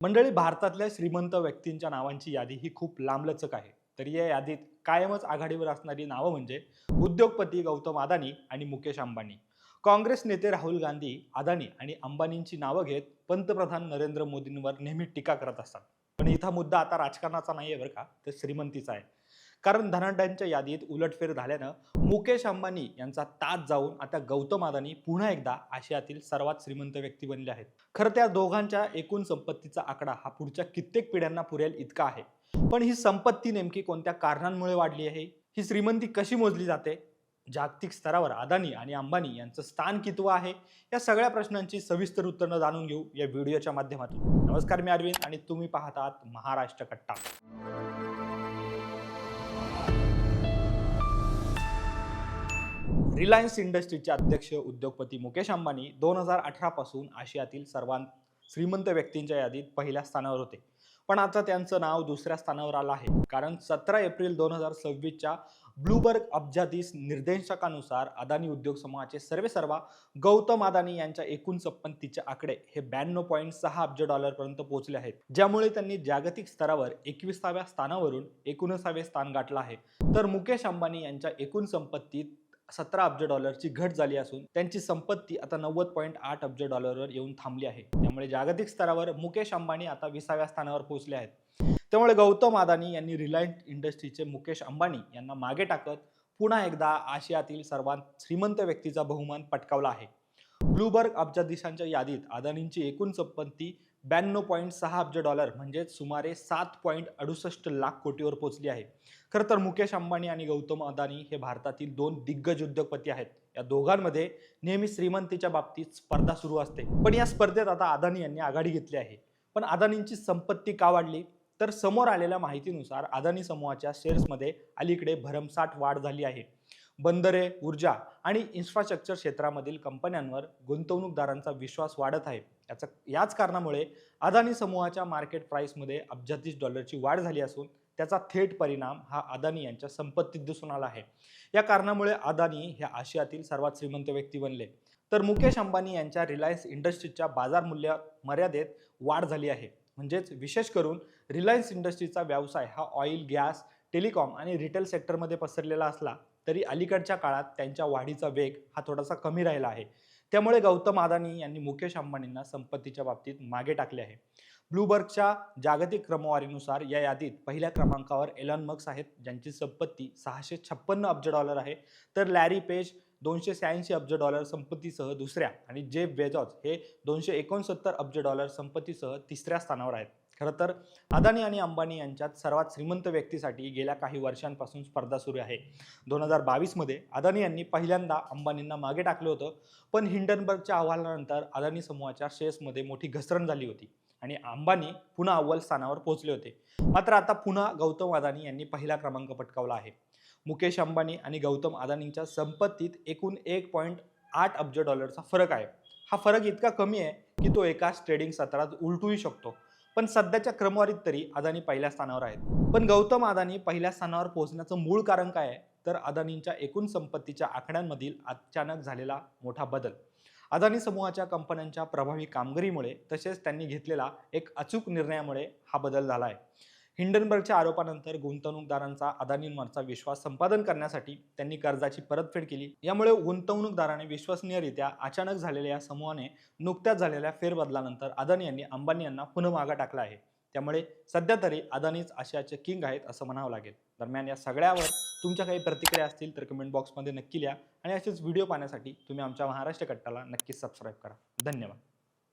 मंडळी, भारतातल्या श्रीमंत व्यक्तींच्या नावांची यादी ही खूप लांबलचक आहे. तर या यादीत कायमच आघाडीवर असणारी नावं म्हणजे उद्योगपती गौतम अदानी आणि मुकेश अंबानी. काँग्रेस नेते राहुल गांधी अदानी आणि अंबानींची नावं घेत पंतप्रधान नरेंद्र मोदींवर नेहमी टीका करत असतात. पण इथा मुद्दा आता राजकारणाचा नाहीये बरं का, तर श्रीमंतीचा आहे. कारण धनाढ्यांच्या यादीत उलटफेर झाल्यानं मुकेश अंबानी यांचा ताज जाऊन आता गौतम अदानी पुन्हा एकदा आशियातील सर्वात श्रीमंत व्यक्ती बनले आहेत. खरं त्या दोघांच्या एकूण संपत्तीचा आकडा हा पुढच्या कित्येक पिढ्यांना पुरेल इतका आहे. पण ही संपत्ती नेमकी कोणत्या कारणांमुळे वाढली आहे? ही श्रीमंती कशी मोजली जाते? जागतिक स्तरावर अदानी आणि अंबानी यांचं स्थान कितवं आहे? या सगळ्या प्रश्नांची सविस्तर उत्तरं जाणून घेऊ या व्हिडिओच्या माध्यमातून. नमस्कार, मी अरविंद आणि तुम्ही पाहत आहात महाराष्ट्र कट्टा. रिलायन्स इंडस्ट्रीचे अध्यक्ष उद्योगपती मुकेश अंबानी 2018 पासून आशियातील सर्वात श्रीमंत व्यक्तींच्या यादीत पहिल्या स्थानावर होते. पण आता त्यांचं नाव दुसऱ्या स्थानावर आलं आहे. कारण 17 एप्रिल 2026च्या ब्लूबर्ग अब्जाधीश निर्देशांकानुसार अदानी उद्योग समूहाचे सर्वेसर्वा गौतम अदानी यांच्या एकूण संपत्तीचे आकडे हे 92.6 अब्ज डॉलरपर्यंत पोहोचले आहेत, ज्यामुळे त्यांनी जागतिक स्तरावर 21व्या स्थानावरून 19वे स्थान गाठलं आहे. तर मुकेश अंबानी यांच्या एकूण संपत्तीत 17 अब्ज डॉलरची घट झाली असून त्यांची संपत्ती आता 90.8 अब्ज डॉलरवर येऊन थांबली आहे. त्यामुळे जागतिक स्तरावर मुकेश अंबानी आता 20व्या स्थानावर पोहोचले आहेत. त्यामुळे गौतम अदानी यांनी रिलायन्स इंडस्ट्रीचे मुकेश अंबानी यांना मागे टाकत पुन्हा एकदा आशियातील सर्वात श्रीमंत व्यक्तीचा बहुमान पटकावला आहे. ब्लूबर्ग अब्जाधीशांच्या यादीत अदानींची एकूण संपत्ती 92.6 अब्ज डॉलर म्हणजे सुमारे 7.68 लाख कोटीवर पोहोचली आहे. खरं तर मुकेश अंबानी आणि गौतम अदानी हे भारतातील दोन दिग्गज उद्योगपती आहेत. या दोघांमध्ये नेहमी श्रीमंतीच्या बाबतीत स्पर्धा सुरू असते. पण या स्पर्धेत आता अदानी यांनी आघाडी घेतली आहे. पण अदानींची संपत्ती का वाढली? तर समोर आलेल्या माहितीनुसार अदानी समूहाच्या शेअर्समध्ये अलीकडे भरमसाठ वाढ झाली आहे. बंदरे, ऊर्जा आणि इन्फ्रास्ट्रक्चर क्षेत्रामधील कंपन्यांवर गुंतवणूकदारांचा विश्वास वाढत आहे. याच कारणामुळे अदानी समूहाच्या मार्केट प्राइसमध्ये अब्जाधीश डॉलरची वाढ झाली असून त्याचा थेट परिणाम हा अदानी यांच्या संपत्तीत दिसून आला आहे. या कारणामुळे अदानी हे आशियातील सर्वात श्रीमंत व्यक्ती बनले. तर मुकेश अंबानी यांच्या रिलायन्स इंडस्ट्रीजच्या बाजार मूल्य मर्यादेत वाढ झाली आहे. म्हणजेच विशेष करून रिलायन्स इंडस्ट्रीचा व्यवसाय हा ऑइल, गॅस, टेलिकॉम आणि रिटेल सेक्टरमध्ये पसरलेला असला तरी अलीकडच्या काळात त्यांच्या वाढीचा वेग हा थोडासा कमी राहिला आहे. त्यामुळे गौतम अदानी यांनी मुकेश अंबानींना संपत्तीच्या बाबतीत मागे टाकले आहे. ब्लूबर्गच्या जागतिक क्रमवारीनुसार या यादीत पहिल्या क्रमांकावर एलॉन मस्क आहेत, ज्यांची संपत्ती 656 अब्ज डॉलर आहे. तर लॅरी पेज 286 अब्ज डॉलर संपत्तीसह दुसऱ्या आणि जेफ बेझोस हे 269 अब्ज डॉलर संपत्तीसह तिसऱ्या स्थानावर आहेत. खरं तर अदानी आणि अंबानी यांच्यात सर्वात श्रीमंत व्यक्तीसाठी गेल्या काही वर्षांपासून स्पर्धा सुरू आहे. 2022 मध्ये अदानी यांनी पहिल्यांदा अंबानींना मागे टाकलं होतं. पण हिंडनबर्गच्या अहवालानंतर अदानी समूहाच्या शेअर्समध्ये मोठी घसरण झाली होती आणि अंबानी पुन्हा अव्वल स्थानावर पोहोचले होते. मात्र आता पुन्हा गौतम अदानी यांनी पहिला क्रमांक पटकावला आहे. मुकेश अंबानी आणि गौतम अदानींच्या संपत्तीत एकूण 1.8 अब्ज डॉलरचा फरक आहे. हा फरक इतका कमी आहे की तो एकाच ट्रेडिंग सत्रात उलटूही शकतो. पण सध्याच्या क्रमवारीत तरी अदानी पहिल्या स्थानावर आहेत. पण गौतम अदानी पहिल्या स्थानावर पोहोचण्याचं मूळ कारण काय आहे? तर अदानींच्या एकूण संपत्तीच्या आकड्यांमधील अचानक झालेला मोठा बदल. अदानी समूहाच्या कंपन्यांच्या प्रभावी कामगिरीमुळे तसेच त्यांनी घेतलेला एक अचूक निर्णयामुळे हा बदल झाला आहे. हिंडनबर्गच्या आरोपानंतर गुंतवणूकदारांचा अदानींवरचा विश्वास संपादन करण्यासाठी त्यांनी कर्जाची परतफेड केली. यामुळे गुंतवणूकदारांनी विश्वसनीयरित्या अचानक झालेल्या या समूहाने नुकत्याच झालेल्या फेरबदलानंतर अदानी यांनी अंबानी यांना पुन्हा मागे टाकलं आहे. त्यामुळे सध्या तरी अदानीच आशियाचे किंग आहेत असं म्हणावं लागेल. दरम्यान या सगळ्यावर तुमच्या काही प्रतिक्रिया असतील तर कमेंट बॉक्समध्ये नक्की लिहा आणि असेच व्हिडिओ पाहण्यासाठी तुम्ही आमच्या महाराष्ट्र कट्टाला नक्कीच सबस्क्राईब करा. धन्यवाद.